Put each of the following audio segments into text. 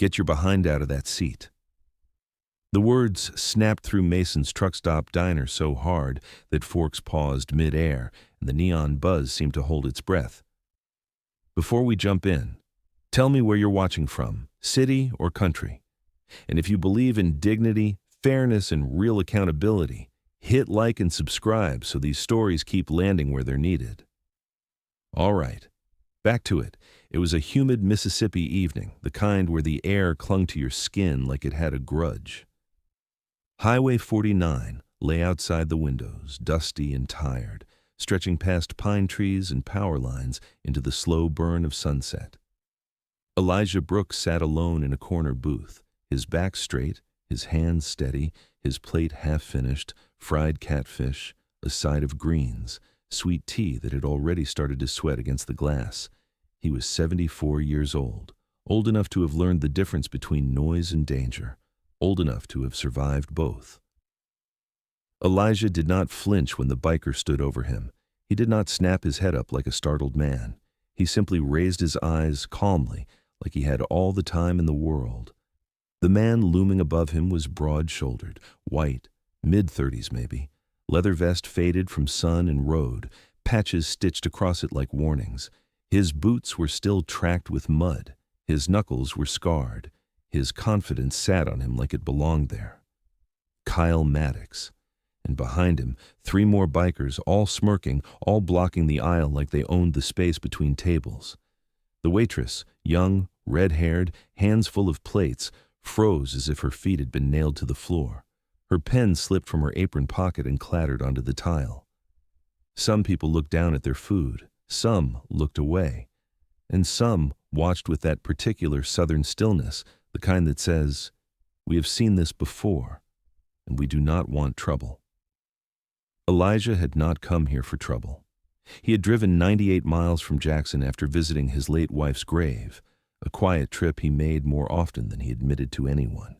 Get your behind out of that seat." The words snapped through Mason's truck stop diner so hard that Forks paused mid-air and the neon buzz seemed to hold its breath. "Before we jump in, tell me where you're watching from, city or country. And if you believe in dignity, fairness, and real accountability, hit like and subscribe so these stories keep landing where they're needed." All right, back to it. It was a humid Mississippi evening, the kind where the air clung to your skin like it had a grudge. Highway 49 lay outside the windows, dusty and tired, stretching past pine trees and power lines into the slow burn of sunset. Elijah Brooks sat alone in a corner booth, his back straight, his hands steady, his plate half-finished, fried catfish, a side of greens, sweet tea that had already started to sweat against the glass. He was 74 years old enough to have learned the difference between noise and danger, old enough to have survived both. Elijah did not flinch when the biker stood over him. He did not snap his head up like a startled man. He simply raised his eyes calmly, like he had all the time in the world. The man looming above him was broad-shouldered, white, mid-30s maybe, leather vest faded from sun and road, patches stitched across it like warnings. His boots were still tracked with mud. His knuckles were scarred. His confidence sat on him like it belonged there. Kyle Maddox. And behind him, 3 more bikers, all smirking, all blocking the aisle like they owned the space between tables. The waitress, young, red-haired, hands full of plates, froze as if her feet had been nailed to the floor. Her pen slipped from her apron pocket and clattered onto the tile. Some people looked down at their food, some looked away, and some watched with that particular southern stillness, the kind that says, "We have seen this before, and we do not want trouble." Elijah had not come here for trouble. He had driven 98 miles from Jackson after visiting his late wife's grave, a quiet trip he made more often than he admitted to anyone.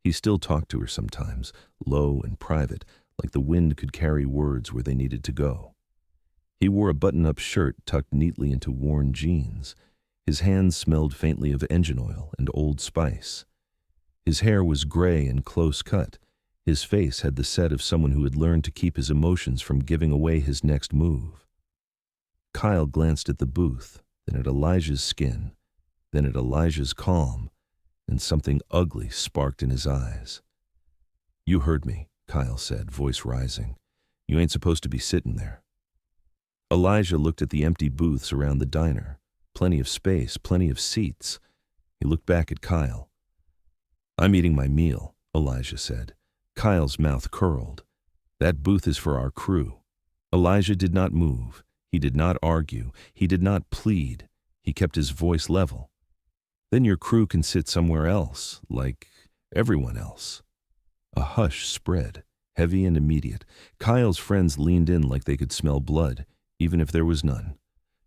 He still talked to her sometimes, low and private, like the wind could carry words where they needed to go. He wore a button-up shirt tucked neatly into worn jeans. His hands smelled faintly of engine oil and Old Spice. His hair was gray and close-cut. His face had the set of someone who had learned to keep his emotions from giving away his next move. Kyle glanced at the booth, then at Elijah's skin, then at Elijah's calm, and something ugly sparked in his eyes. "You heard me," Kyle said, voice rising. "You ain't supposed to be sitting there." Elijah looked at the empty booths around the diner. Plenty of space, plenty of seats. He looked back at Kyle. "I'm eating my meal," Elijah said. Kyle's mouth curled. "That booth is for our crew." Elijah did not move. He did not argue. He did not plead. He kept his voice level. "Then your crew can sit somewhere else, like everyone else." A hush spread, heavy and immediate. Kyle's friends leaned in like they could smell blood, even if there was none.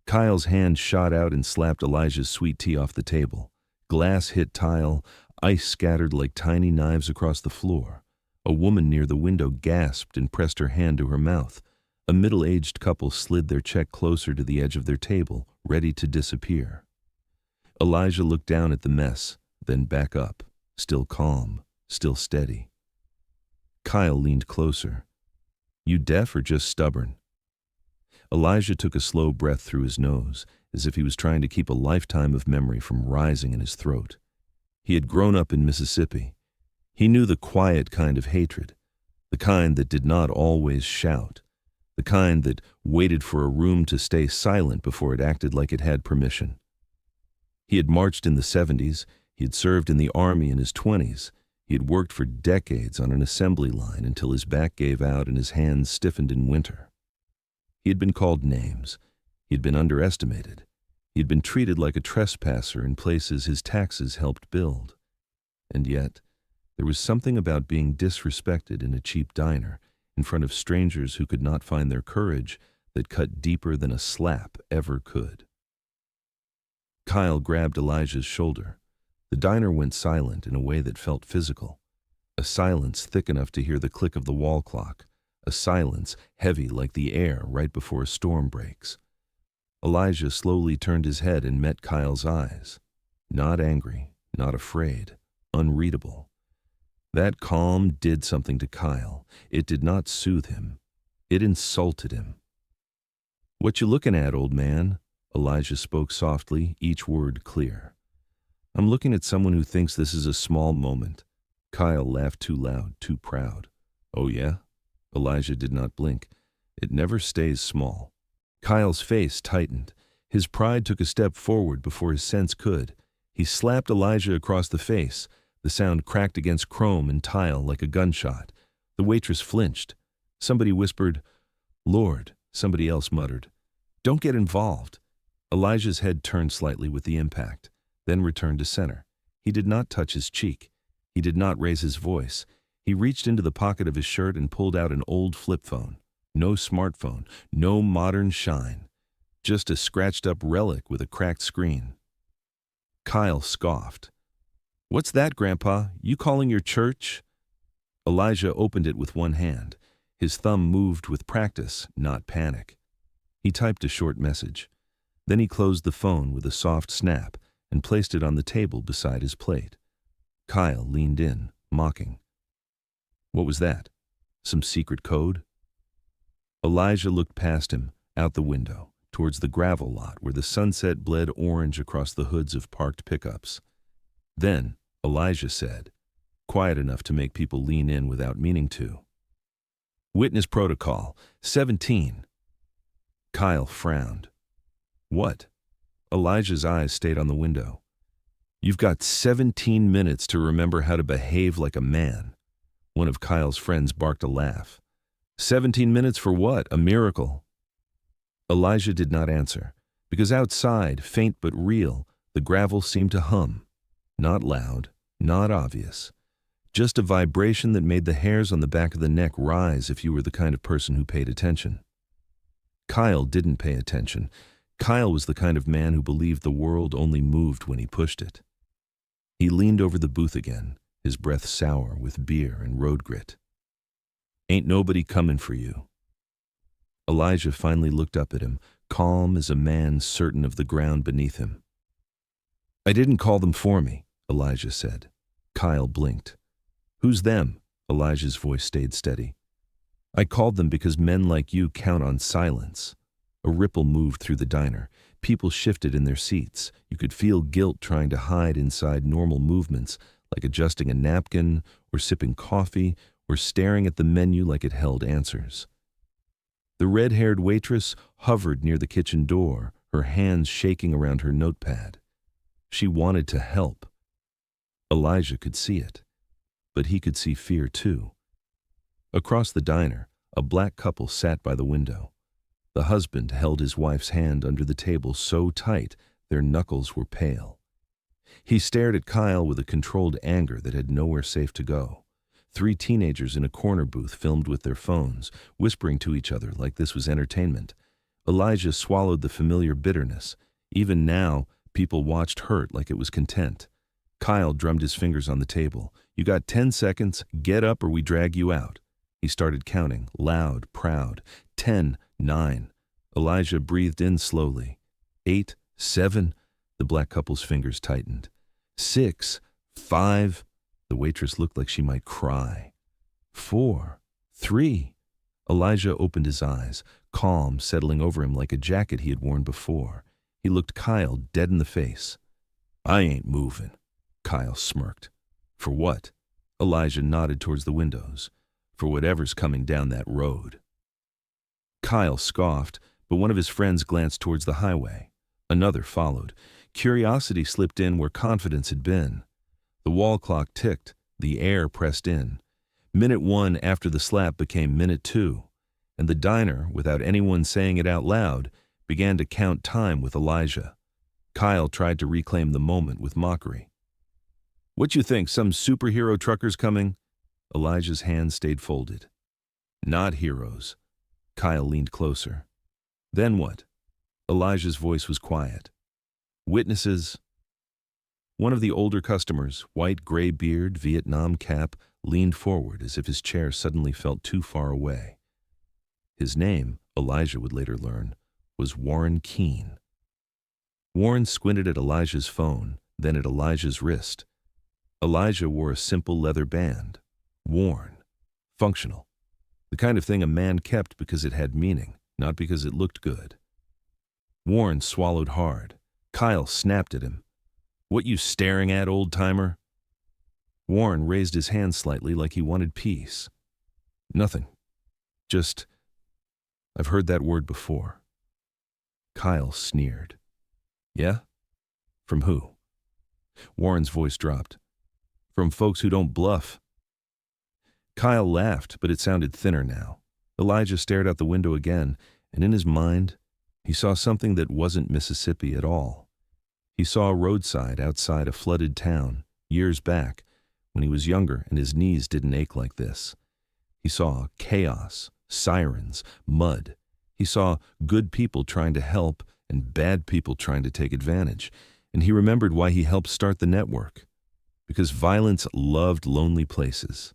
Kyle's hand shot out and slapped Elijah's sweet tea off the table. Glass hit tile, ice scattered like tiny knives across the floor. A woman near the window gasped and pressed her hand to her mouth. A middle-aged couple slid their check closer to the edge of their table, ready to disappear. Elijah looked down at the mess, then back up, still calm, still steady. Kyle leaned closer. "You deaf or just stubborn?" Elijah took a slow breath through his nose, as if he was trying to keep a lifetime of memory from rising in his throat. He had grown up in Mississippi. He knew the quiet kind of hatred, the kind that did not always shout, the kind that waited for a room to stay silent before it acted like it had permission. He had marched in the 70s, he had served in the Army in his 20s, he had worked for decades on an assembly line until his back gave out and his hands stiffened in winter. He had been called names. He had been underestimated. He had been treated like a trespasser in places his taxes helped build. And yet, there was something about being disrespected in a cheap diner, in front of strangers who could not find their courage, that cut deeper than a slap ever could. Kyle grabbed Elijah's shoulder. The diner went silent in a way that felt physical. A silence thick enough to hear the click of the wall clock. A silence heavy like the air right before a storm breaks. Elijah slowly turned his head and met Kyle's eyes. Not angry, not afraid, unreadable. That calm did something to Kyle. It did not soothe him. It insulted him. "What you looking at, old man?" Elijah spoke softly, each word clear. "I'm looking at someone who thinks this is a small moment." Kyle laughed too loud, too proud. "Oh yeah?" Elijah did not blink. "It never stays small." Kyle's face tightened. His pride took a step forward before his sense could. He slapped Elijah across the face. The sound cracked against chrome and tile like a gunshot. The waitress flinched. Somebody whispered, "Lord." Somebody else muttered, "Don't get involved." Elijah's head turned slightly with the impact, then returned to center. He did not touch his cheek. He did not raise his voice. He reached into the pocket of his shirt and pulled out an old flip phone. No smartphone, no modern shine. Just a scratched-up relic with a cracked screen. Kyle scoffed. "What's that, Grandpa? You calling your church?" Elijah opened it with one hand. His thumb moved with practice, not panic. He typed a short message. Then he closed the phone with a soft snap and placed it on the table beside his plate. Kyle leaned in, mocking. What was that? Some secret code? Elijah looked past him, out the window, towards the gravel lot where the sunset bled orange across the hoods of parked pickups. Then, Elijah said, quiet enough to make people lean in without meaning to, "Witness protocol, 17. Kyle frowned. "What?" Elijah's eyes stayed on the window. "You've got 17 minutes to remember how to behave like a man." One of Kyle's friends barked a laugh. 17 minutes for what? A miracle? Elijah did not answer, because outside, faint but real, the gravel seemed to hum. Not loud, not obvious. Just a vibration that made the hairs on the back of the neck rise if you were the kind of person who paid attention. Kyle didn't pay attention. Kyle was the kind of man who believed the world only moved when he pushed it. He leaned over the booth again, his breath sour with beer and road grit. "Ain't nobody coming for you." Elijah finally looked up at him, calm as a man certain of the ground beneath him. "I didn't call them for me," Elijah said. Kyle blinked. "Who's them?" Elijah's voice stayed steady. "I called them because men like you count on silence." A ripple moved through the diner. People shifted in their seats. You could feel guilt trying to hide inside normal movements, like adjusting a napkin, or sipping coffee, or staring at the menu like it held answers. The red-haired waitress hovered near the kitchen door, her hands shaking around her notepad. She wanted to help. Elijah could see it, but he could see fear too. Across the diner, a black couple sat by the window. The husband held his wife's hand under the table so tight their knuckles were pale. He stared at Kyle with a controlled anger that had nowhere safe to go. 3 teenagers in a corner booth filmed with their phones, whispering to each other like this was entertainment. Elijah swallowed the familiar bitterness. Even now, people watched hurt like it was content. Kyle drummed his fingers on the table. "You got 10 seconds, get up or we drag you out." He started counting, loud, proud. 10, 9. Elijah breathed in slowly. 8, 7. The black couple's fingers tightened. 6, 5. The waitress looked like she might cry. 4, 3. Elijah opened his eyes, calm settling over him like a jacket he had worn before. He looked Kyle dead in the face. "I ain't moving." Kyle smirked. "For what?" Elijah nodded towards the windows. "For whatever's coming down that road." Kyle scoffed, but one of his friends glanced towards the highway. Another followed. Curiosity slipped in where confidence had been. The wall clock ticked, the air pressed in. Minute 1 after the slap became minute 2, and the diner, without anyone saying it out loud, began to count time with Elijah. Kyle tried to reclaim the moment with mockery. "What you think, some superhero trucker's coming?" Elijah's hands stayed folded. "Not heroes." Kyle leaned closer. "Then what?" Elijah's voice was quiet. "Witnesses." One of the older customers, white gray beard, Vietnam cap, leaned forward as if his chair suddenly felt too far away. His name, Elijah would later learn, was Warren Keene. Warren squinted at Elijah's phone, then at Elijah's wrist. Elijah wore a simple leather band, worn, functional, the kind of thing a man kept because it had meaning, not because it looked good. Warren swallowed hard. Kyle snapped at him. "What you staring at, old-timer?" Warren raised his hand slightly like he wanted peace. "Nothing. Just, I've heard that word before." Kyle sneered. "Yeah? From who?" Warren's voice dropped. "From folks who don't bluff." Kyle laughed, but it sounded thinner now. Elijah stared out the window again, and in his mind, he saw something that wasn't Mississippi at all. He saw a roadside outside a flooded town, years back, when he was younger and his knees didn't ache like this. He saw chaos, sirens, mud. He saw good people trying to help and bad people trying to take advantage, and he remembered why he helped start the network. Because violence loved lonely places.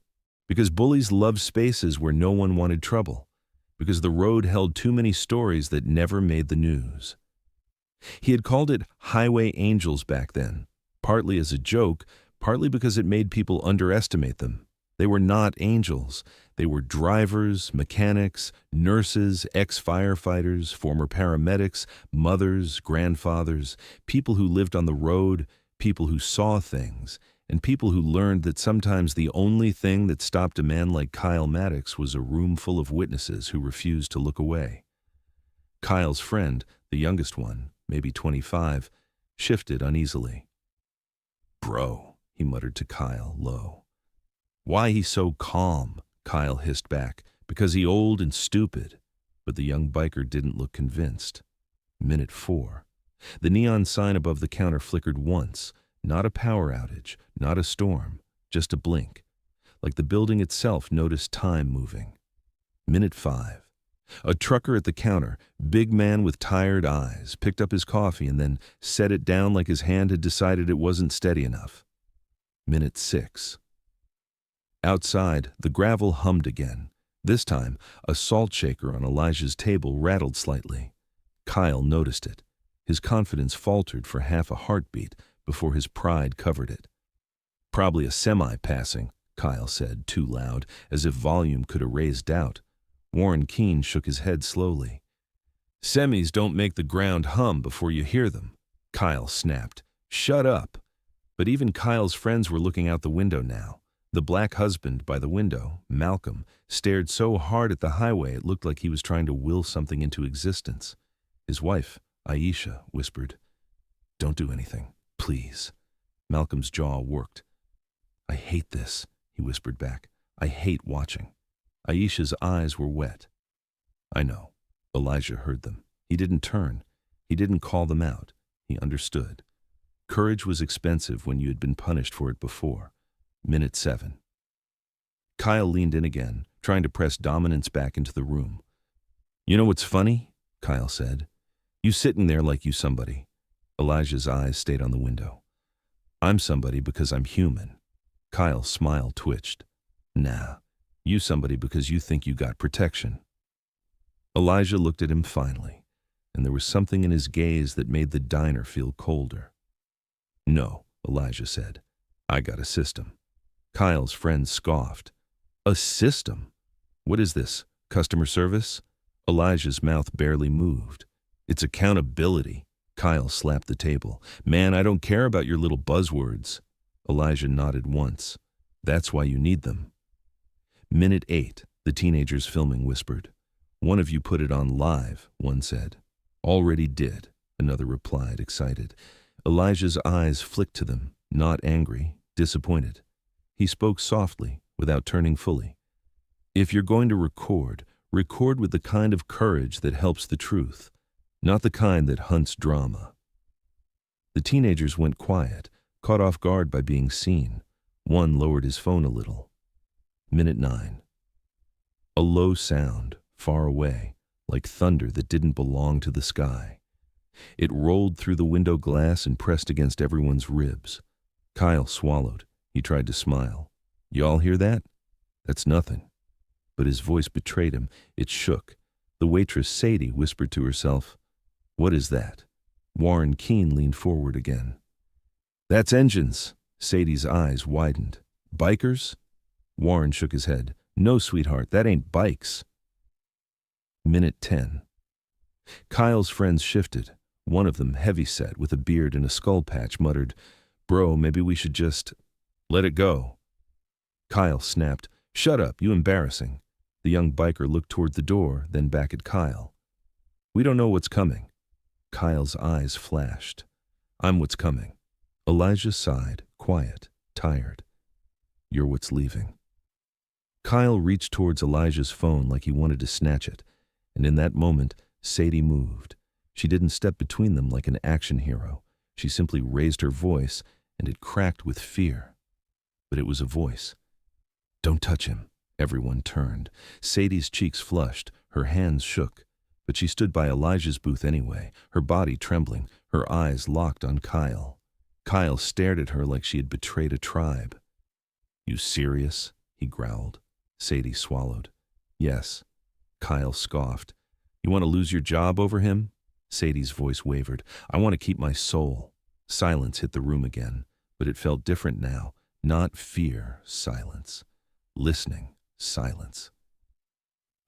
Because bullies loved spaces where no one wanted trouble. Because the road held too many stories that never made the news. He had called it Highway Angels back then, partly as a joke, partly because it made people underestimate them. They were not angels. They were drivers, mechanics, nurses, ex-firefighters, former paramedics, mothers, grandfathers, people who lived on the road, people who saw things, and people who learned that sometimes the only thing that stopped a man like Kyle Maddox was a room full of witnesses who refused to look away. Kyle's friend, the youngest one, maybe 25, shifted uneasily. "Bro," he muttered to Kyle, low. "Why he so calm?" Kyle hissed back. "Because he old and stupid." But the young biker didn't look convinced. Minute 4. The neon sign above the counter flickered once. Not a power outage, not a storm, just a blink. Like the building itself noticed time moving. Minute 5. A trucker at the counter, big man with tired eyes, picked up his coffee and then set it down like his hand had decided it wasn't steady enough. Minute 6. Outside, the gravel hummed again. This time, a salt shaker on Elijah's table rattled slightly. Kyle noticed it. His confidence faltered for half a heartbeat before his pride covered it. "Probably a semi passing," Kyle said, too loud, as if volume could erase doubt. Warren Keene shook his head slowly. "Semis don't make the ground hum before you hear them," Kyle snapped. "Shut up." But even Kyle's friends were looking out the window now. The black husband by the window, Malcolm, stared so hard at the highway it looked like he was trying to will something into existence. His wife, Aisha, whispered, "Don't do anything, please." Malcolm's jaw worked. "I hate this," he whispered back. "I hate watching." Aisha's eyes were wet. "I know." Elijah heard them. He didn't turn. He didn't call them out. He understood. Courage was expensive when you had been punished for it before. Minute 7. Kyle leaned in again, trying to press dominance back into the room. "You know what's funny?" Kyle said. "You sitting there like you somebody." Elijah's eyes stayed on the window. "I'm somebody because I'm human." Kyle's smile twitched. "Nah, you somebody because you think you got protection." Elijah looked at him finally, and there was something in his gaze that made the diner feel colder. "No," Elijah said. "I got a system." Kyle's friend scoffed. "A system? What is this, customer service?" Elijah's mouth barely moved. "It's accountability." Kyle slapped the table. "Man, I don't care about your little buzzwords." Elijah nodded once. "That's why you need them." Minute 8, the teenagers filming whispered. "One of you put it on live," one said. "Already did," another replied, excited. Elijah's eyes flicked to them, not angry, disappointed. He spoke softly, without turning fully. "If you're going to record, record with the kind of courage that helps the truth, not the kind that hunts drama." The teenagers went quiet, caught off guard by being seen. One lowered his phone a little. Minute 9. A low sound, far away, like thunder that didn't belong to the sky. It rolled through the window glass and pressed against everyone's ribs. Kyle swallowed. He tried to smile. "Y'all hear that? That's nothing." But his voice betrayed him. It shook. The waitress Sadie whispered to herself, "What is that?" Warren Keene leaned forward again. "That's engines," Sadie's eyes widened. Bikers? Warren shook his head. No, sweetheart, that ain't bikes. Minute 10. Kyle's friends shifted. One of them, heavyset, with a beard and a skull patch, muttered, "Bro, maybe we should just let it go." Kyle snapped, "Shut up, you embarrassing." The young biker looked toward the door, then back at Kyle. "We don't know what's coming." Kyle's eyes flashed. "I'm what's coming." Elijah sighed, quiet, tired. "You're what's leaving." Kyle reached towards Elijah's phone like he wanted to snatch it, and in that moment, Sadie moved. She didn't step between them like an action hero. She simply raised her voice, and it cracked with fear. But it was a voice. "Don't touch him." Everyone turned. Sadie's cheeks flushed, her hands shook, but she stood by Elijah's booth anyway, her body trembling, her eyes locked on Kyle. Kyle stared at her like she had betrayed a tribe. "You serious?" he growled. Sadie swallowed. "Yes." Kyle scoffed. "You want to lose your job over him?" Sadie's voice wavered. "I want to keep my soul." Silence hit the room again, but it felt different now. Not fear, silence. Listening, silence.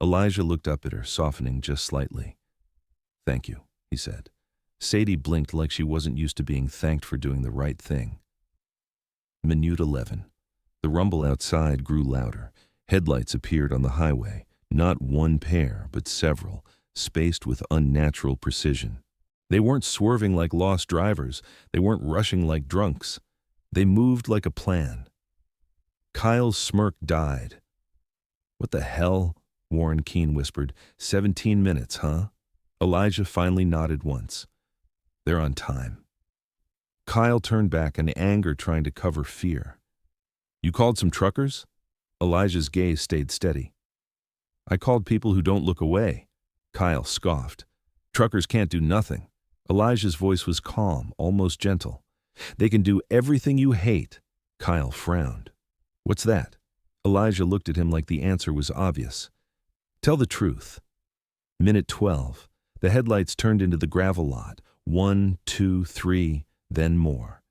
Elijah looked up at her, softening just slightly. "Thank you," he said. Sadie blinked like she wasn't used to being thanked for doing the right thing. Minute 11. The rumble outside grew louder. Headlights appeared on the highway, not one pair, but several, spaced with unnatural precision. They weren't swerving like lost drivers. They weren't rushing like drunks. They moved like a plan. Kyle's smirk died. "What the hell?" Warren Keene whispered. 17 minutes, huh?" Elijah finally nodded once. "They're on time." Kyle turned back in anger, trying to cover fear. "You called some truckers?" Elijah's gaze stayed steady. "I called people who don't look away." Kyle scoffed. "Truckers can't do nothing." Elijah's voice was calm, almost gentle. "They can do everything you hate." Kyle frowned. "What's that?" Elijah looked at him like the answer was obvious. "Tell the truth." Minute 12. The headlights turned into the gravel lot. 1, 2, 3, then more.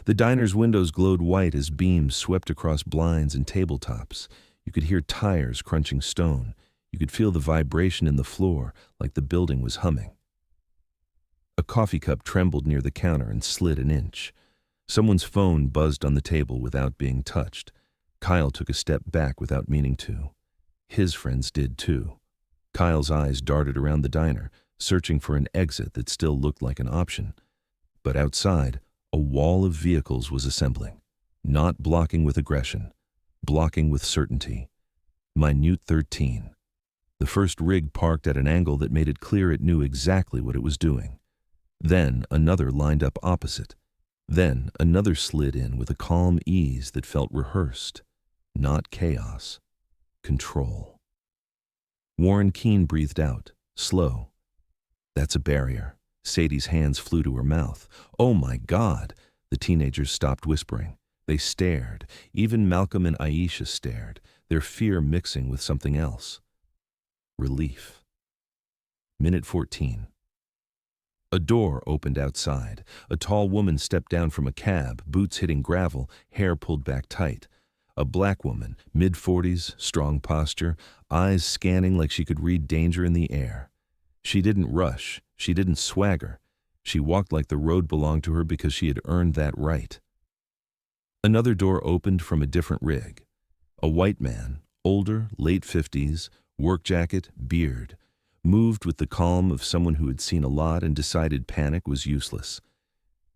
The diner's windows glowed white as beams swept across blinds and tabletops. You could hear tires crunching stone. You could feel the vibration in the floor, like the building was humming. A coffee cup trembled near the counter and slid an inch. Someone's phone buzzed on the table without being touched. Kyle took a step back without meaning to. His friends did too. Kyle's eyes darted around the diner, searching for an exit that still looked like an option. But outside, a wall of vehicles was assembling, not blocking with aggression, blocking with certainty. Minute 13. The first rig parked at an angle that made it clear it knew exactly what it was doing. Then another lined up opposite. Then another slid in with a calm ease that felt rehearsed. Not chaos. Control. Warren Keene breathed out, slow. "That's a barrier." Sadie's hands flew to her mouth. "Oh my God!" The teenagers stopped whispering. They stared. Even Malcolm and Aisha stared, their fear mixing with something else. Relief. Minute 14. A door opened outside. A tall woman stepped down from a cab, boots hitting gravel, hair pulled back tight. A black woman, mid-40s, strong posture, eyes scanning like she could read danger in the air. She didn't rush. She didn't swagger. She walked like the road belonged to her because she had earned that right. Another door opened from a different rig. A white man, older, late 50s, work jacket, beard, moved with the calm of someone who had seen a lot and decided panic was useless.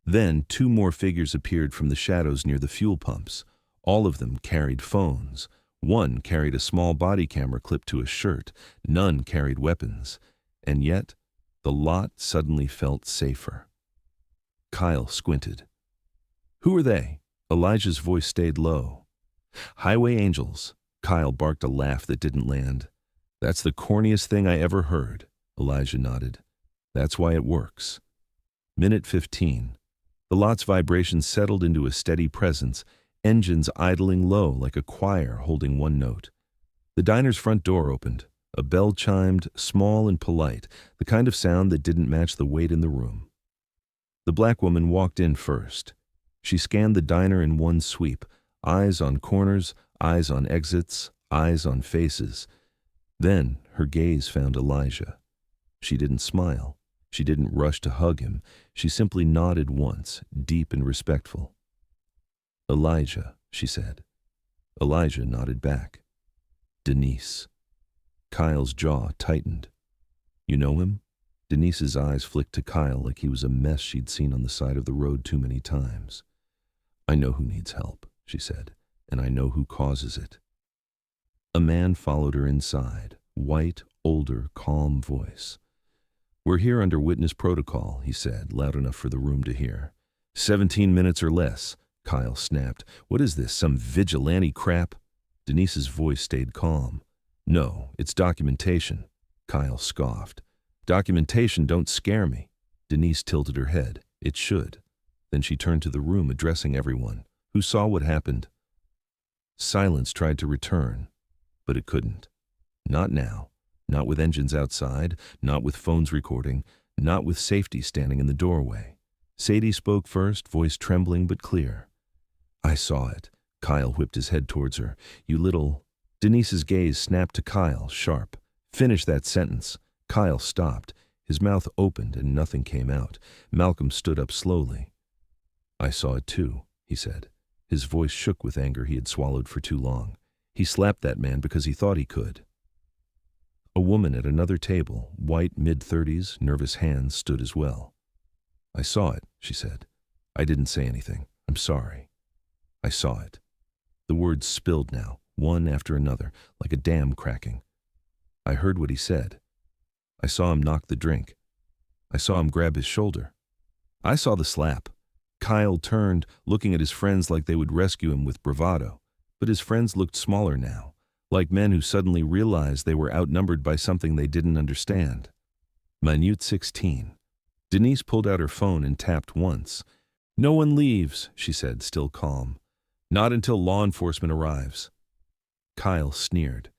Then 2 more figures appeared from the shadows near the fuel pumps. All of them carried phones. One carried a small body camera clipped to a shirt. None carried weapons. And yet, the lot suddenly felt safer. Kyle squinted. "Who are they?" Elijah's voice stayed low. "Highway Angels." Kyle barked a laugh that didn't land. "That's the corniest thing I ever heard." Elijah nodded. "That's why it works." Minute 15. The lot's vibrations settled into a steady presence, engines idling low like a choir holding one note. The diner's front door opened. A bell chimed, small and polite, the kind of sound that didn't match the weight in the room. The black woman walked in first. She scanned the diner in one sweep, eyes on corners, eyes on exits, eyes on faces. Then her gaze found Elijah. She didn't smile. She didn't rush to hug him. She simply nodded once, deep and respectful. "Elijah," she said. Elijah nodded back. "Denise." Kyle's jaw tightened. "You know him?" Denise's eyes flicked to Kyle like he was a mess she'd seen on the side of the road too many times. "I know who needs help," she said, "and I know who causes it." A man followed her inside, white, older, calm voice. "We're here under witness protocol," he said, loud enough for the room to hear. 17 minutes or less," Kyle snapped. "What is this, some vigilante crap?" Denise's voice stayed calm. "No, it's documentation," Kyle scoffed. "Documentation don't scare me." Denise tilted her head. "It should." Then she turned to the room, addressing everyone. "Who saw what happened?" Silence tried to return, but it couldn't. Not now. Not with engines outside, not with phones recording, not with safety standing in the doorway. Sadie spoke first, voice trembling but clear. "I saw it." Kyle whipped his head towards her. "You little—" Denise's gaze snapped to Kyle, sharp. "Finish that sentence." Kyle stopped. His mouth opened and nothing came out. Malcolm stood up slowly. "I saw it too," he said. His voice shook with anger he had swallowed for too long. He slapped that man because he thought he could. A woman at another table, white, mid-30s, nervous hands, stood as well. "I saw it," she said. "I didn't say anything. I'm sorry. I saw it." The words spilled now, one after another, like a dam cracking. "I heard what he said. I saw him knock the drink. I saw him grab his shoulder. I saw the slap." Kyle turned, looking at his friends like they would rescue him with bravado. But his friends looked smaller now, like men who suddenly realized they were outnumbered by something they didn't understand. Minute 16. Denise pulled out her phone and tapped once. "No one leaves," she said, still calm. "Not until law enforcement arrives." Kyle sneered.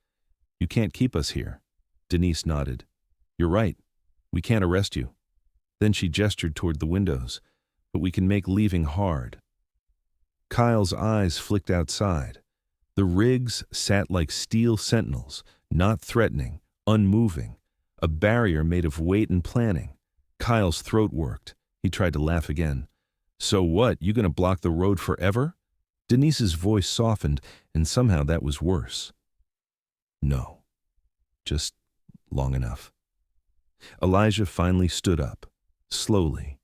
"You can't keep us here." Denise nodded. "You're right. We can't arrest you." Then she gestured toward the windows. "But we can make leaving hard." Kyle's eyes flicked outside. The rigs sat like steel sentinels, not threatening, unmoving. A barrier made of weight and planning. Kyle's throat worked. He tried to laugh again. "So what, you gonna block the road forever?" Denise's voice softened, and somehow that was worse. "No. Just long enough." Elijah finally stood up, slowly,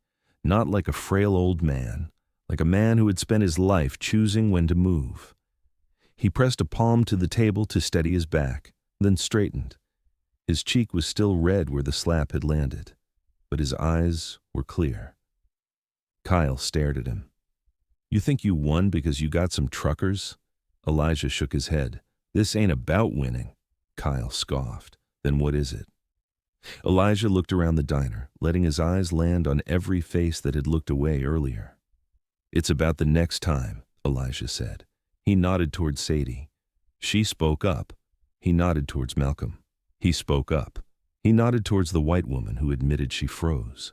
not like a frail old man, like a man who had spent his life choosing when to move. He pressed a palm to the table to steady his back, then straightened. His cheek was still red where the slap had landed, but his eyes were clear. Kyle stared at him. "You think you won because you got some truckers?" Elijah shook his head. "This ain't about winning." Kyle scoffed. "Then what is it?" Elijah looked around the diner, letting his eyes land on every face that had looked away earlier. "It's about the next time," Elijah said. He nodded towards Sadie. She spoke up. He nodded towards Malcolm. He spoke up. He nodded towards the white woman who admitted she froze.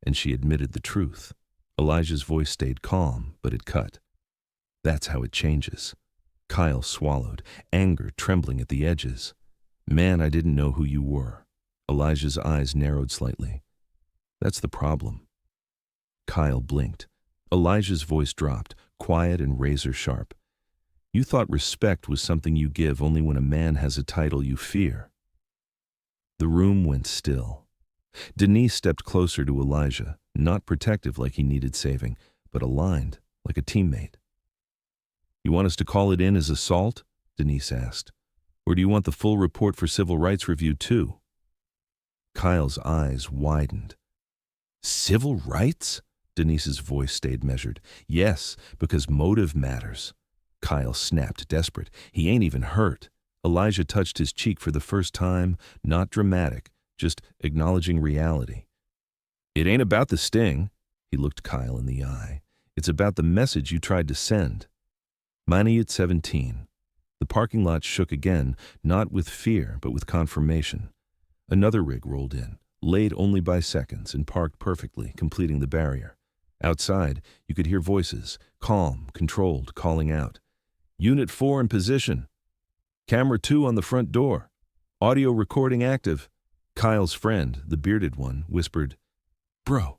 And she admitted the truth. Elijah's voice stayed calm, but it cut. "That's how it changes." Kyle swallowed, anger trembling at the edges. "Man, I didn't know who you were." Elijah's eyes narrowed slightly. "That's the problem." Kyle blinked. Elijah's voice dropped, quiet and razor sharp. "You thought respect was something you give only when a man has a title you fear." The room went still. Denise stepped closer to Elijah, not protective like he needed saving, but aligned, like a teammate. "You want us to call it in as assault?" Denise asked. "Or do you want the full report for civil rights review too?" Kyle's eyes widened. "Civil rights?" Denise's voice stayed measured. "Yes, because motive matters." Kyle snapped, desperate. "He ain't even hurt." Elijah touched his cheek for the first time, not dramatic, just acknowledging reality. "It ain't about the sting." He looked Kyle in the eye. "It's about the message you tried to send." Minute 17. The parking lot shook again, not with fear, but with confirmation. Another rig rolled in, late only by seconds, and parked perfectly, completing the barrier. Outside, you could hear voices, calm, controlled, calling out. Unit 4 in position. Camera 2 on the front door. Audio recording active. Kyle's friend, the bearded one, whispered, Bro,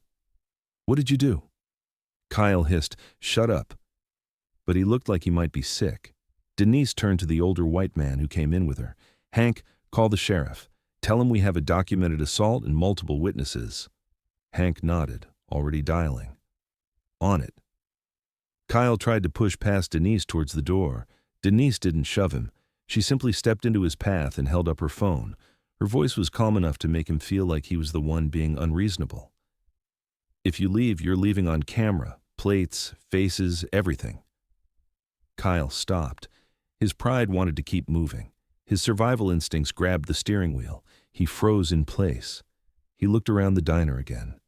what did you do? Kyle hissed, Shut up. But he looked like he might be sick. Denise turned to the older white man who came in with her. Hank, call the sheriff. Tell him we have a documented assault and multiple witnesses. Hank nodded, already dialing. On it. Kyle tried to push past Denise towards the door. Denise didn't shove him. She simply stepped into his path and held up her phone. Her voice was calm enough to make him feel like he was the one being unreasonable. If you leave, you're leaving on camera, plates, faces, everything. Kyle stopped. His pride wanted to keep moving. His survival instincts grabbed the steering wheel. He froze in place. He looked around the diner again,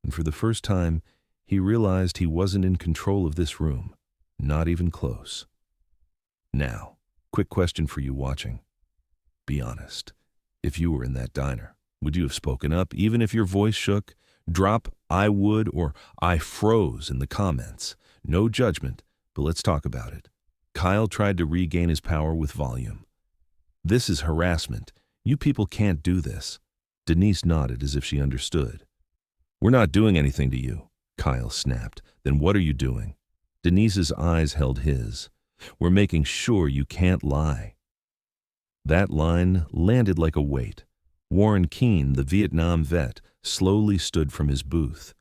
and for the first time, he realized he wasn't in control of this room, not even close. Now, quick question for you watching. Be honest. If you were in that diner, would you have spoken up, even if your voice shook? Drop "I would" or "I froze" in the comments. No judgment, but let's talk about it. Kyle tried to regain his power with volume. This is harassment. You people can't do this. Denise nodded as if she understood. We're not doing anything to you, Kyle snapped. Then what are you doing? Denise's eyes held his. We're making sure you can't lie. That line landed like a weight. Warren Keene, the Vietnam vet, slowly stood from his booth.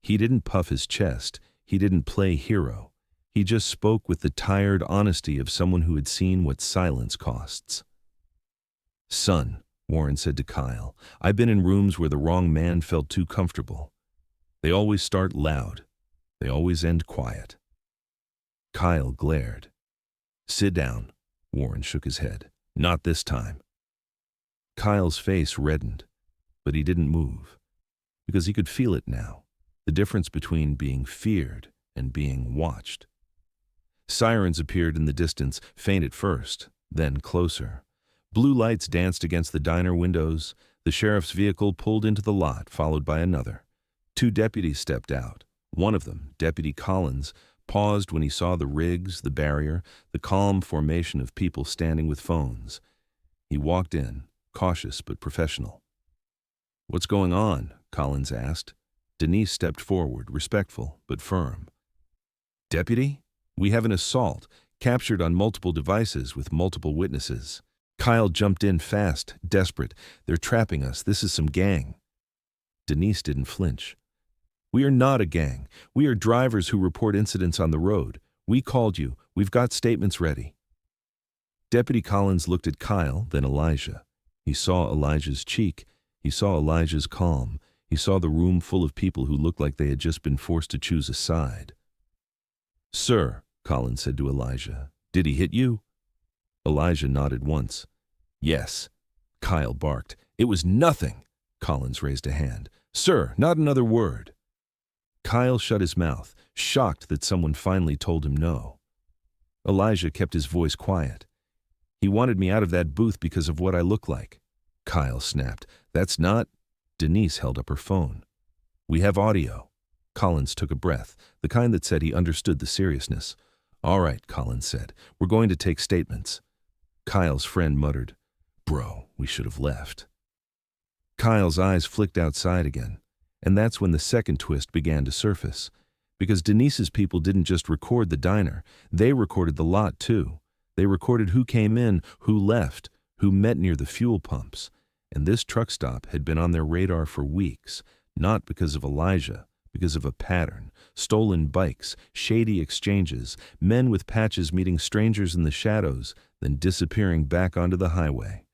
He didn't puff his chest. He didn't play hero. He just spoke with the tired honesty of someone who had seen what silence costs. Son, Warren said to Kyle, I've been in rooms where the wrong man felt too comfortable. They always start loud. They always end quiet. Kyle glared. Sit down. Warren shook his head. Not this time. Kyle's face reddened, but he didn't move, because he could feel it now, the difference between being feared and being watched. Sirens appeared in the distance, faint at first, then closer. Blue lights danced against the diner windows. The sheriff's vehicle pulled into the lot, followed by another. 2 deputies stepped out. One of them, Deputy Collins, paused when he saw the rigs, the barrier, the calm formation of people standing with phones. He walked in, cautious but professional. What's going on? Collins asked. Denise stepped forward, respectful but firm. Deputy, we have an assault, captured on multiple devices with multiple witnesses. Kyle jumped in fast, desperate. They're trapping us. This is some gang. Denise didn't flinch. We are not a gang. We are drivers who report incidents on the road. We called you. We've got statements ready. Deputy Collins looked at Kyle, then Elijah. He saw Elijah's cheek. He saw Elijah's calm. He saw the room full of people who looked like they had just been forced to choose a side. Sir, Collins said to Elijah, did he hit you? Elijah nodded once. Yes. Kyle barked. It was nothing. Collins raised a hand. Sir, not another word. Kyle shut his mouth, shocked that someone finally told him no. Elijah kept his voice quiet. He wanted me out of that booth because of what I look like. Kyle snapped. That's not... Denise held up her phone. We have audio. Collins took a breath, the kind that said he understood the seriousness. All right, Collins said. We're going to take statements. Kyle's friend muttered, Bro, we should have left. Kyle's eyes flicked outside again, and that's when the second twist began to surface. Because Denise's people didn't just record the diner, they recorded the lot too. They recorded who came in, who left, who met near the fuel pumps. And this truck stop had been on their radar for weeks, not because of Elijah, because of a pattern. Stolen bikes, shady exchanges, men with patches meeting strangers in the shadows, then disappearing back onto the highway.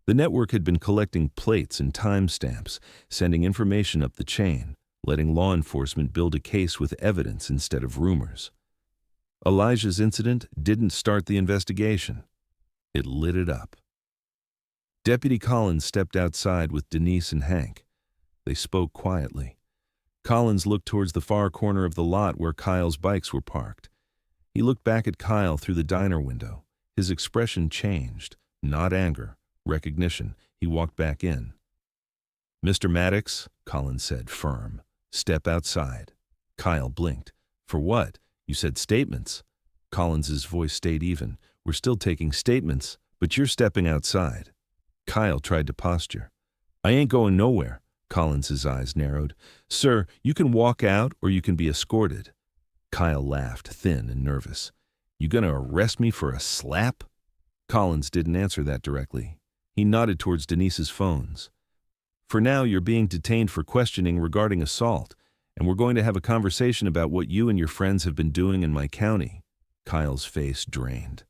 The network had been collecting plates and timestamps, sending information up the chain, letting law enforcement build a case with evidence instead of rumors. Elijah's incident didn't start the investigation. It lit it up. Deputy Collins stepped outside with Denise and Hank. They spoke quietly. Collins looked towards the far corner of the lot where Kyle's bikes were parked. He looked back at Kyle through the diner window. His expression changed, not anger, recognition. He walked back in. Mr. Maddox, Collins said, firm, step outside. Kyle blinked. For what? You said statements. Collins's voice stayed even. We're still taking statements, but you're stepping outside. Kyle tried to posture. I ain't going nowhere. Collins's eyes narrowed. Sir, you can walk out or you can be escorted. Kyle laughed, thin and nervous. You gonna arrest me for a slap? Collins didn't answer that directly. He nodded towards Denise's phones. For now, you're being detained for questioning regarding assault, and we're going to have a conversation about what you and your friends have been doing in my county. Kyle's face drained.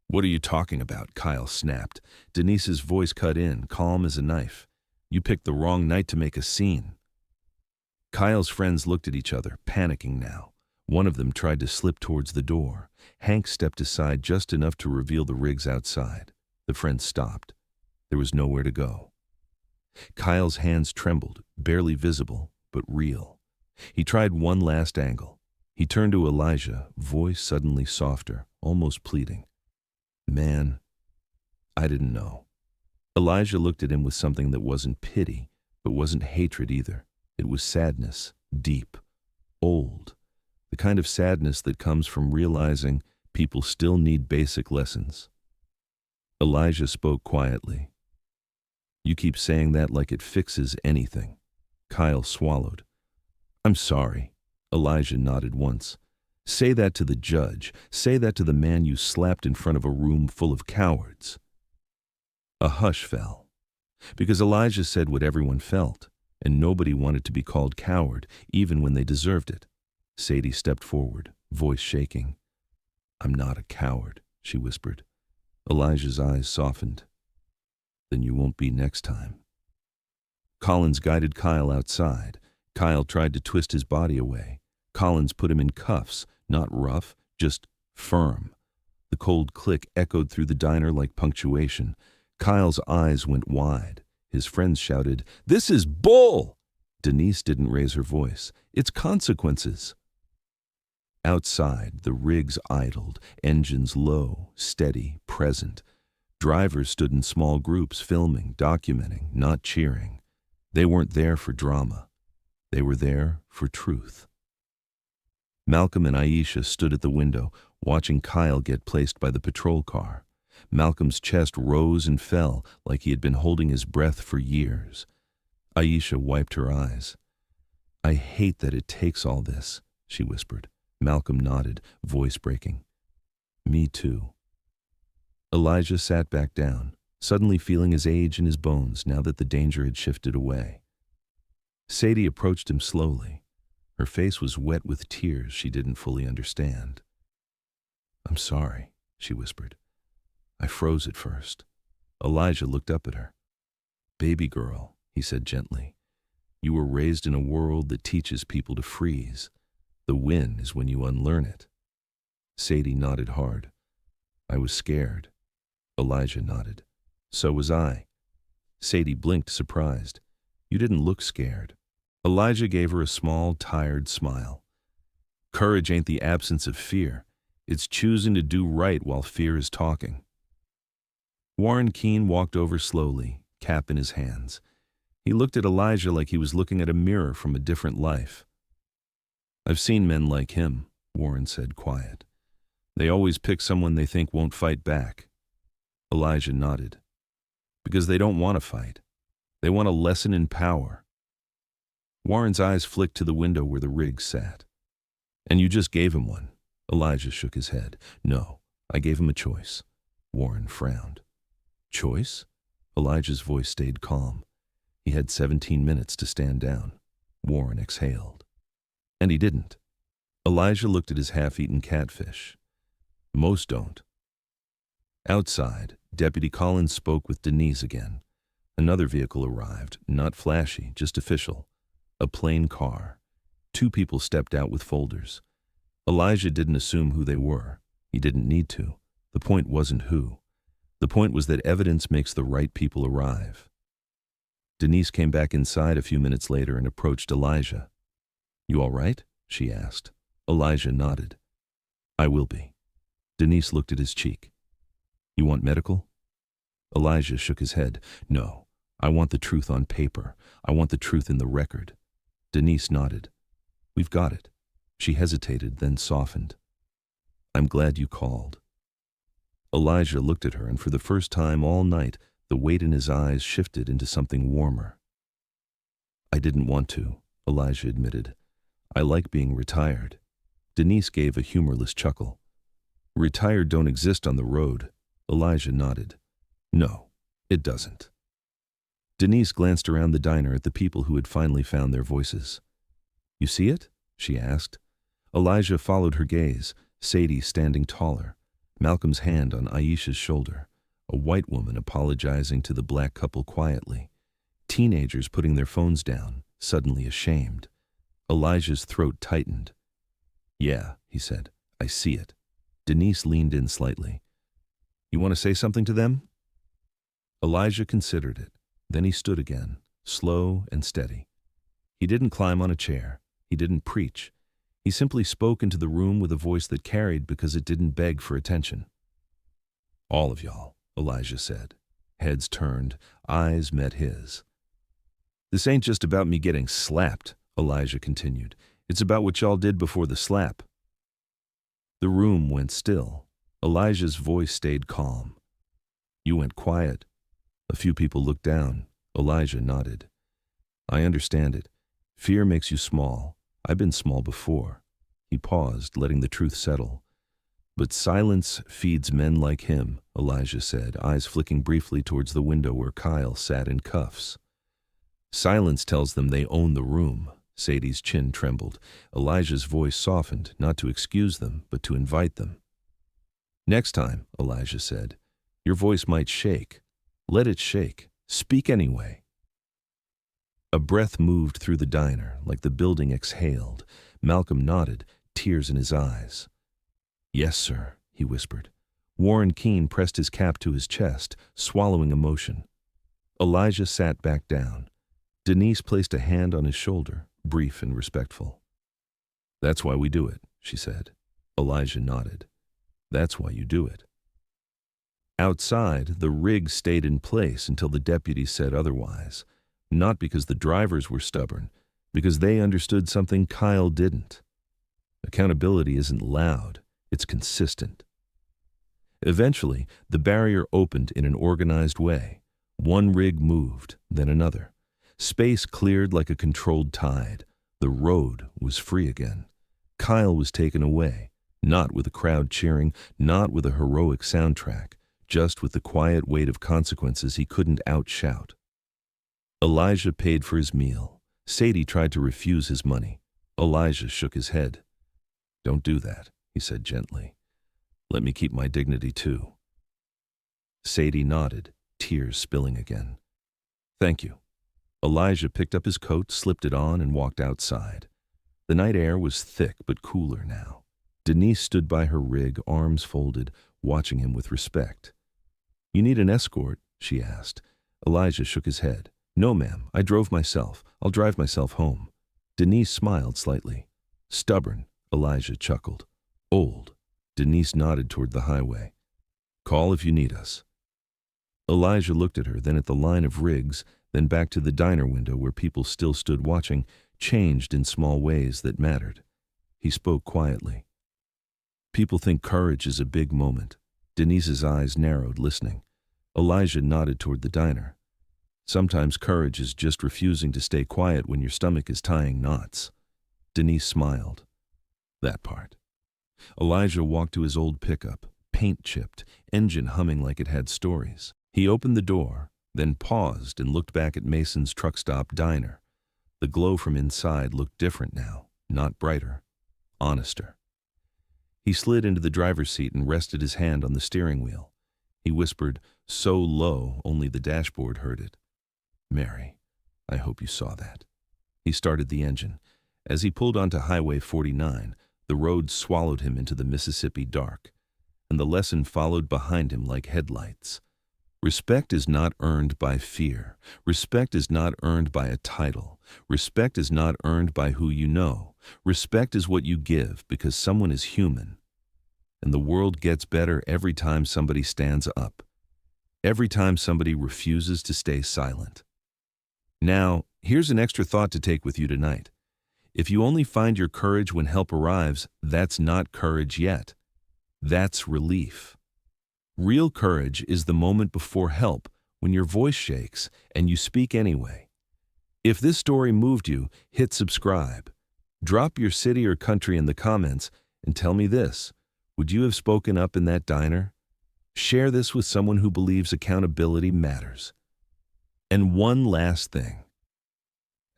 What are you talking about? Kyle snapped. Denise's voice cut in, calm as a knife. You picked the wrong night to make a scene. Kyle's friends looked at each other, panicking now. One of them tried to slip towards the door. Hank stepped aside just enough to reveal the rigs outside. The friends stopped. There was nowhere to go. Kyle's hands trembled, barely visible, but real. He tried one last angle. He turned to Elijah, voice suddenly softer, almost pleading. Man, I didn't know. Elijah looked at him with something that wasn't pity, but wasn't hatred either. It was sadness, deep, old. The kind of sadness that comes from realizing people still need basic lessons. Elijah spoke quietly. You keep saying that like it fixes anything. Kyle swallowed. I'm sorry. Elijah nodded once. Say that to the judge. Say that to the man you slapped in front of a room full of cowards. A hush fell. Because Elijah said what everyone felt, and nobody wanted to be called coward, even when they deserved it. Sadie stepped forward, voice shaking. I'm not a coward, she whispered. Elijah's eyes softened. Then you won't be next time. Collins guided Kyle outside. Kyle tried to twist his body away. Collins put him in cuffs, not rough, just firm. The cold click echoed through the diner like punctuation. Kyle's eyes went wide. His friends shouted, This is bull! Denise didn't raise her voice. It's consequences. Outside, the rigs idled, engines low, steady, present. Drivers stood in small groups, filming, documenting, not cheering. They weren't there for drama. They were there for truth. Malcolm and Aisha stood at the window, watching Kyle get placed by the patrol car. Malcolm's chest rose and fell like he had been holding his breath for years. Aisha wiped her eyes. I hate that it takes all this, she whispered. Malcolm nodded, voice breaking. Me too. Elijah sat back down, suddenly feeling his age in his bones now that the danger had shifted away. Sadie approached him slowly. Her face was wet with tears she didn't fully understand. I'm sorry, she whispered. I froze at first. Elijah looked up at her. Baby girl, he said gently. You were raised in a world that teaches people to freeze. The win is when you unlearn it. Sadie nodded hard. I was scared. Elijah nodded. So was I. Sadie blinked, surprised. You didn't look scared. Elijah gave her a small, tired smile. Courage ain't the absence of fear. It's choosing to do right while fear is talking. Warren Keene walked over slowly, cap in his hands. He looked at Elijah like he was looking at a mirror from a different life. I've seen men like him, Warren said, quiet. They always pick someone they think won't fight back. Elijah nodded. Because they don't want to fight. They want a lesson in power. Warren's eyes flicked to the window where the rig sat. And you just gave him one. Elijah shook his head. No, I gave him a choice. Warren frowned. Choice? Elijah's voice stayed calm. He had 17 minutes to stand down. Warren exhaled. And he didn't. Elijah looked at his half-eaten catfish. Most don't. Outside, Deputy Collins spoke with Denise again. Another vehicle arrived, not flashy, just official. A plain car. 2 people stepped out with folders. Elijah didn't assume who they were. He didn't need to. The point wasn't who. The point was that evidence makes the right people arrive. Denise came back inside a few minutes later and approached Elijah. You all right? She asked. Elijah nodded. I will be. Denise looked at his cheek. You want medical? Elijah shook his head. No, I want the truth on paper. I want the truth in the record. Denise nodded. We've got it. She hesitated, then softened. I'm glad you called. Elijah looked at her, and for the first time all night, the weight in his eyes shifted into something warmer. I didn't want to, Elijah admitted. I like being retired. Denise gave a humorless chuckle. Retired don't exist on the road. Elijah nodded. No, it doesn't. Denise glanced around the diner at the people who had finally found their voices. You see it? She asked. Elijah followed her gaze, Sadie standing taller, Malcolm's hand on Aisha's shoulder, a white woman apologizing to the black couple quietly, teenagers putting their phones down, suddenly ashamed. Elijah's throat tightened. Yeah, he said, I see it. Denise leaned in slightly. You want to say something to them? Elijah considered it. Then he stood again, slow and steady. He didn't climb on a chair. He didn't preach. He simply spoke into the room with a voice that carried because it didn't beg for attention. All of y'all, Elijah said. Heads turned, eyes met his. This ain't just about me getting slapped, Elijah continued. It's about what y'all did before the slap. The room went still. Elijah's voice stayed calm. You went quiet. A few people looked down. Elijah nodded. I understand it. Fear makes you small. I've been small before. He paused, letting the truth settle. But silence feeds men like him, Elijah said, eyes flicking briefly towards the window where Kyle sat in cuffs. Silence tells them they own the room. Sadie's chin trembled. Elijah's voice softened, not to excuse them, but to invite them. Next time, Elijah said, your voice might shake. Let it shake. Speak anyway. A breath moved through the diner, like the building exhaled. Malcolm nodded, tears in his eyes. Yes, sir, he whispered. Warren Keene pressed his cap to his chest, swallowing emotion. Elijah sat back down. Denise placed a hand on his shoulder, brief and respectful. That's why we do it, she said. Elijah nodded. That's why you do it. Outside, the rig stayed in place until the deputy said otherwise. Not because the drivers were stubborn, because they understood something Kyle didn't. Accountability isn't loud, it's consistent. Eventually, the barrier opened in an organized way. One rig moved, then another. Space cleared like a controlled tide. The road was free again. Kyle was taken away, not with a crowd cheering, not with a heroic soundtrack, just with the quiet weight of consequences he couldn't outshout. Elijah paid for his meal. Sadie tried to refuse his money. Elijah shook his head. Don't do that, he said gently. Let me keep my dignity too. Sadie nodded, tears spilling again. Thank you. Elijah picked up his coat, slipped it on, and walked outside. The night air was thick but cooler now. Denise stood by her rig, arms folded, watching him with respect. You need an escort? She asked. Elijah shook his head. No, ma'am, I drove myself. I'll drive myself home. Denise smiled slightly. Stubborn, Elijah chuckled. Old. Denise nodded toward the highway. Call if you need us. Elijah looked at her, then at the line of rigs, then back to the diner window where people still stood watching, changed in small ways that mattered. He spoke quietly. People think courage is a big moment. Denise's eyes narrowed, listening. Elijah nodded toward the diner. Sometimes courage is just refusing to stay quiet when your stomach is tying knots. Denise smiled. That part. Elijah walked to his old pickup, paint chipped, engine humming like it had stories. He opened the door, then paused and looked back at Mason's truck stop diner. The glow from inside looked different now, not brighter, honester. He slid into the driver's seat and rested his hand on the steering wheel. He whispered, so low only the dashboard heard it. Mary, I hope you saw that. He started the engine. As he pulled onto Highway 49, the road swallowed him into the Mississippi dark, and the lesson followed behind him like headlights. Respect is not earned by fear. Respect is not earned by a title. Respect is not earned by who you know. Respect is what you give because someone is human. And the world gets better every time somebody stands up. Every time somebody refuses to stay silent. Now, here's an extra thought to take with you tonight. If you only find your courage when help arrives, that's not courage yet. That's relief. Real courage is the moment before help, when your voice shakes and you speak anyway. If this story moved you, hit subscribe. Drop your city or country in the comments and tell me this: would you have spoken up in that diner? Share this with someone who believes accountability matters. And one last thing.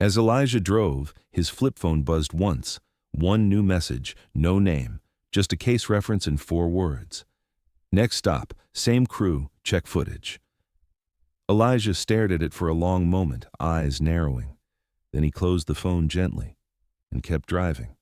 As Elijah drove, his flip phone buzzed once. One new message, no name, just a case reference and 4 words. Next stop, same crew, check footage. Elijah stared at it for a long moment, eyes narrowing. Then he closed the phone gently and kept driving.